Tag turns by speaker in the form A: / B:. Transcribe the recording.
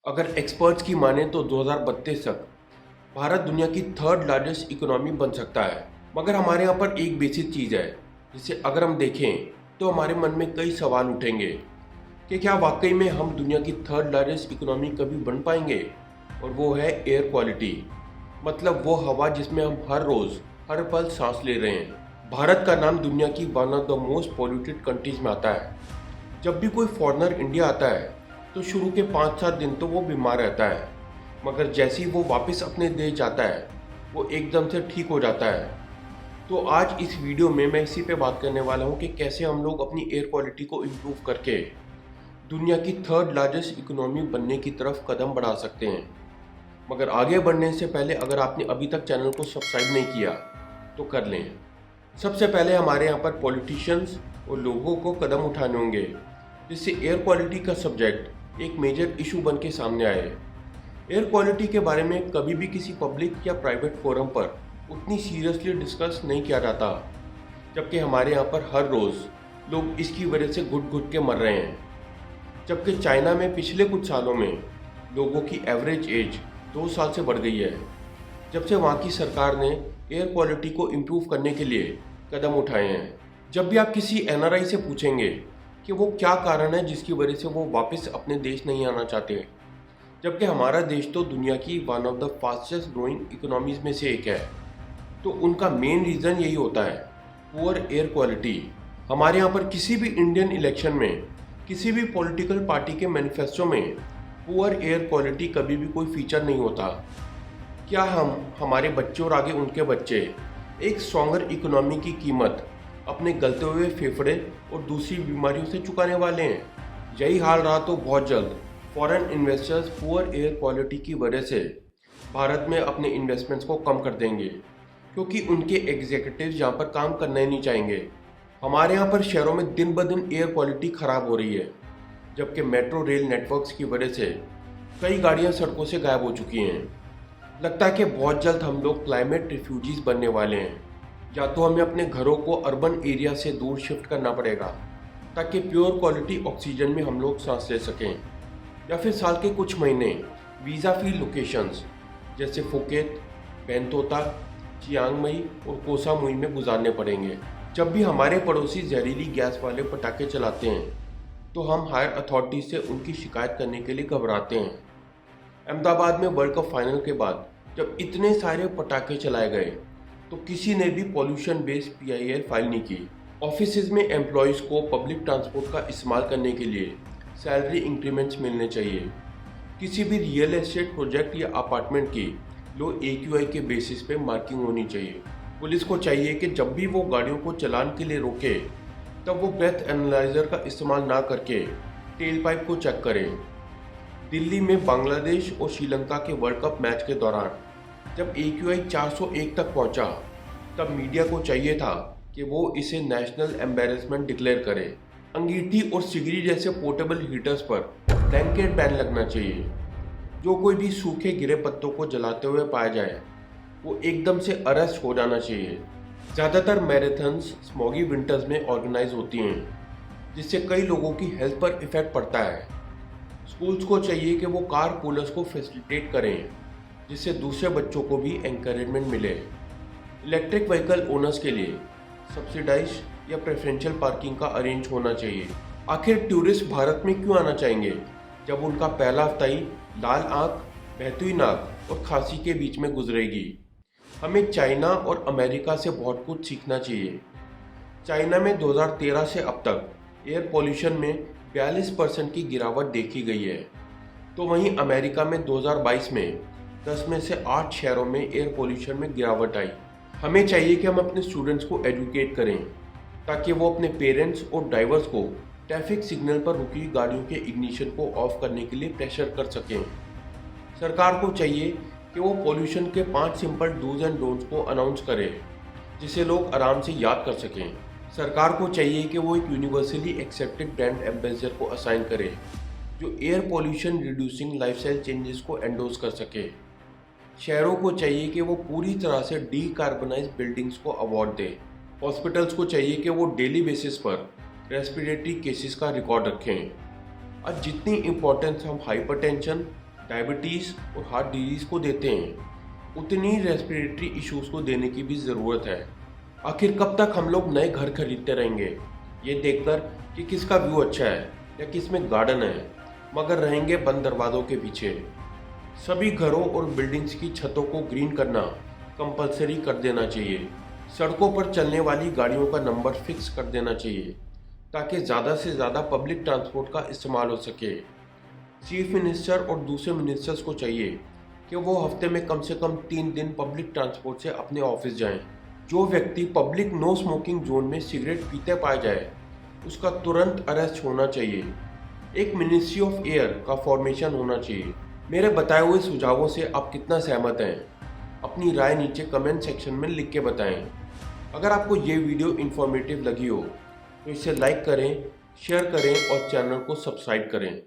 A: अगर एक्सपर्ट्स की माने तो 2032 तक भारत दुनिया की थर्ड लार्जेस्ट इकोनॉमी बन सकता है। मगर हमारे यहाँ पर एक बेसिक चीज़ है जिसे अगर हम देखें तो हमारे मन में कई सवाल उठेंगे कि क्या वाकई में हम दुनिया की थर्ड लार्जेस्ट इकोनॉमी कभी बन पाएंगे। और वो है एयर क्वालिटी, मतलब वो हवा जिसमें हम हर रोज़ हर पल सांस ले रहे हैं। भारत का नाम दुनिया की one of the most polluted countries में आता है। जब भी कोई फॉरेनर इंडिया आता है तो शुरू के 5-7 दिन तो वो बीमार रहता है, मगर जैसे ही वो वापस अपने देश जाता है वो एकदम से ठीक हो जाता है। तो आज इस वीडियो में मैं इसी पे बात करने वाला हूँ कि कैसे हम लोग अपनी एयर क्वालिटी को इम्प्रूव करके दुनिया की थर्ड लार्जेस्ट इकोनॉमी बनने की तरफ कदम बढ़ा सकते हैं। मगर आगे बढ़ने से पहले अगर आपने अभी तक चैनल को सब्सक्राइब नहीं किया तो कर लें। सबसे पहले हमारे यहाँ पर पॉलिटिशियंस और लोगों को कदम उठाने होंगे जिससे एयर क्वालिटी का सब्जेक्ट एक मेजर इशू बन के सामने आए। एयर क्वालिटी के बारे में कभी भी किसी पब्लिक या प्राइवेट फोरम पर उतनी सीरियसली डिस्कस नहीं किया जाता, जबकि हमारे यहाँ पर हर रोज़ लोग इसकी वजह से घुट घुट के मर रहे हैं। जबकि चाइना में पिछले कुछ सालों में लोगों की एवरेज एज 2 साल से बढ़ गई है, जब से वहाँ की सरकार ने एयर क्वालिटी को इम्प्रूव करने के लिए कदम उठाए हैं। जब भी आप किसी एनआरआई से पूछेंगे कि वो क्या कारण है जिसकी वजह से वो वापस अपने देश नहीं आना चाहते, जबकि हमारा देश तो दुनिया की one of the fastest growing economies में से एक है, तो उनका मेन रीज़न यही होता है पुअर एयर क्वालिटी। हमारे यहाँ पर किसी भी इंडियन इलेक्शन में किसी भी पॉलिटिकल पार्टी के मैनिफेस्टो में पुअर एयर क्वालिटी कभी भी कोई फीचर नहीं होता। क्या हम हमारे बच्चे और आगे उनके बच्चे एक स्ट्रॉन्गर इकोनॉमी की कीमत अपने गलते हुए फेफड़े और दूसरी बीमारियों से चुकाने वाले हैं? यही हाल रहा तो बहुत जल्द foreign investors poor air quality की वजह से भारत में अपने इन्वेस्टमेंट्स को कम कर देंगे, क्योंकि उनके एग्जीक्यूटिव्स यहाँ पर काम करना ही नहीं चाहेंगे। हमारे यहाँ पर शहरों में दिन ब दिन एयर क्वालिटी ख़राब हो रही है, जबकि मेट्रो रेल नेटवर्क्स की वजह से कई गाड़ियाँ सड़कों से गायब हो चुकी हैं। लगता है कि बहुत जल्द हम लोग क्लाइमेट रिफ्यूजीज बनने वाले हैं। या तो हमें अपने घरों को अर्बन एरिया से दूर शिफ्ट करना पड़ेगा ताकि प्योर क्वालिटी ऑक्सीजन में हम लोग सांस ले सकें, या फिर साल के कुछ महीने वीज़ा फ्री लोकेशंस जैसे फुकेत, बेंतोता, चियांग मई और कोसा मुई में गुजारने पड़ेंगे। जब भी हमारे पड़ोसी जहरीली गैस वाले पटाखे चलाते हैं तो हम हायर अथॉरिटी से उनकी शिकायत करने के लिए घबराते हैं। अहमदाबाद में वर्ल्ड कप फाइनल के बाद जब इतने सारे पटाखे चलाए गए तो किसी ने भी पॉल्यूशन बेस्ड पीआईएल फाइल नहीं की। ऑफिसेज में एम्प्लॉयज़ को पब्लिक ट्रांसपोर्ट का इस्तेमाल करने के लिए सैलरी इंक्रीमेंट्स मिलने चाहिए। किसी भी रियल एस्टेट प्रोजेक्ट या अपार्टमेंट की लो AQI के बेसिस पे मार्किंग होनी चाहिए। पुलिस को चाहिए कि जब भी वो गाड़ियों को चलान के लिए रोके तब वो ब्रेथ एनालाइजर का इस्तेमाल ना करके टेल पाइप को चेक करें। दिल्ली में बांग्लादेश और श्रीलंका के वर्ल्ड कप मैच के दौरान जब AQI 401 तक पहुंचा तब मीडिया को चाहिए था कि वो इसे नेशनल एम्बेरसमेंट डिक्लेयर करे। अंगीठी और सिगरी जैसे पोर्टेबल हीटर्स पर ब्लैंकेट बैन लगना चाहिए। जो कोई भी सूखे गिरे पत्तों को जलाते हुए पाया जाए वो एकदम से अरेस्ट हो जाना चाहिए। ज़्यादातर मैराथन्स स्मॉगी विंटर्स में ऑर्गेनाइज होती हैं, जिससे कई लोगों की हेल्थ पर इफेक्ट पड़ता है। स्कूल्स को चाहिए कि वो कार पूलर्स को फैसिलिटेट करें, जिससे दूसरे बच्चों को भी एनकरेजमेंट मिले। इलेक्ट्रिक व्हीकल ओनर्स के लिए सब्सिडाइज या प्रेफरेंशियल पार्किंग का अरेंज होना चाहिए। आखिर टूरिस्ट भारत में क्यों आना चाहेंगे जब उनका पहला हफ्ता ही लाल आंख, बहती हुई नाक और खांसी के बीच में गुजरेगी? हमें चाइना और अमेरिका से बहुत कुछ सीखना चाहिए। चाइना में 2013 से अब तक एयर पॉल्यूशन में 42% की गिरावट देखी गई है, तो वहीं अमेरिका में 2022 में 10 में से 8 शहरों में एयर पोल्यूशन में गिरावट आई। हमें चाहिए कि हम अपने स्टूडेंट्स को एजुकेट करें ताकि वो अपने पेरेंट्स और ड्राइवर्स को ट्रैफिक सिग्नल पर रुकी गाड़ियों के इग्निशन को ऑफ करने के लिए प्रेशर कर सकें। सरकार को चाहिए कि वो पोल्यूशन के 5 सिंपल डूज एंड डोंट्स को अनाउंस करे, जिसे लोग आराम से याद कर सकें। सरकार को चाहिए कि वो एक यूनिवर्सली एक्सेप्टेड ब्रांड एम्बेसडर को असाइन करे जो air pollution reducing lifestyle changes को एंडोर्स कर सके। शहरों को चाहिए कि वो पूरी तरह से डीकार्बनाइज बिल्डिंग्स को अवार्ड दे। हॉस्पिटल्स को चाहिए कि वो डेली बेसिस पर रेस्पिरेटरी केसेस का रिकॉर्ड रखें। आज जितनी इम्पोर्टेंस हम हाइपरटेंशन, डायबिटीज़ और हार्ट डिजीज़ को देते हैं उतनी रेस्पिरेटरी इश्यूज़ को देने की भी ज़रूरत है। आखिर कब तक हम लोग नए घर खरीदते रहेंगे ये देखकर कि किसका व्यू अच्छा है या किस में गार्डन है, मगर रहेंगे बंद दरवाज़ों के पीछे। सभी घरों और बिल्डिंग्स की छतों को ग्रीन करना कंपलसरी कर देना चाहिए। सड़कों पर चलने वाली गाड़ियों का नंबर फिक्स कर देना चाहिए ताकि ज़्यादा से ज़्यादा पब्लिक ट्रांसपोर्ट का इस्तेमाल हो सके। चीफ मिनिस्टर और दूसरे मिनिस्टर्स को चाहिए कि वो हफ्ते में कम से कम 3 दिन पब्लिक ट्रांसपोर्ट से अपने ऑफिस जाएं। जो व्यक्ति पब्लिक नो स्मोकिंग जोन में सिगरेट पीते पाया जाए उसका तुरंत अरेस्ट होना चाहिए। एक मिनिस्ट्री ऑफ एयर का फॉर्मेशन होना चाहिए। मेरे बताए हुए सुझावों से आप कितना सहमत हैं? अपनी राय नीचे कमेंट सेक्शन में लिख के बताएं। अगर आपको ये वीडियो इन्फॉर्मेटिव लगी हो तो इसे लाइक करें, शेयर करें और चैनल को सब्सक्राइब करें।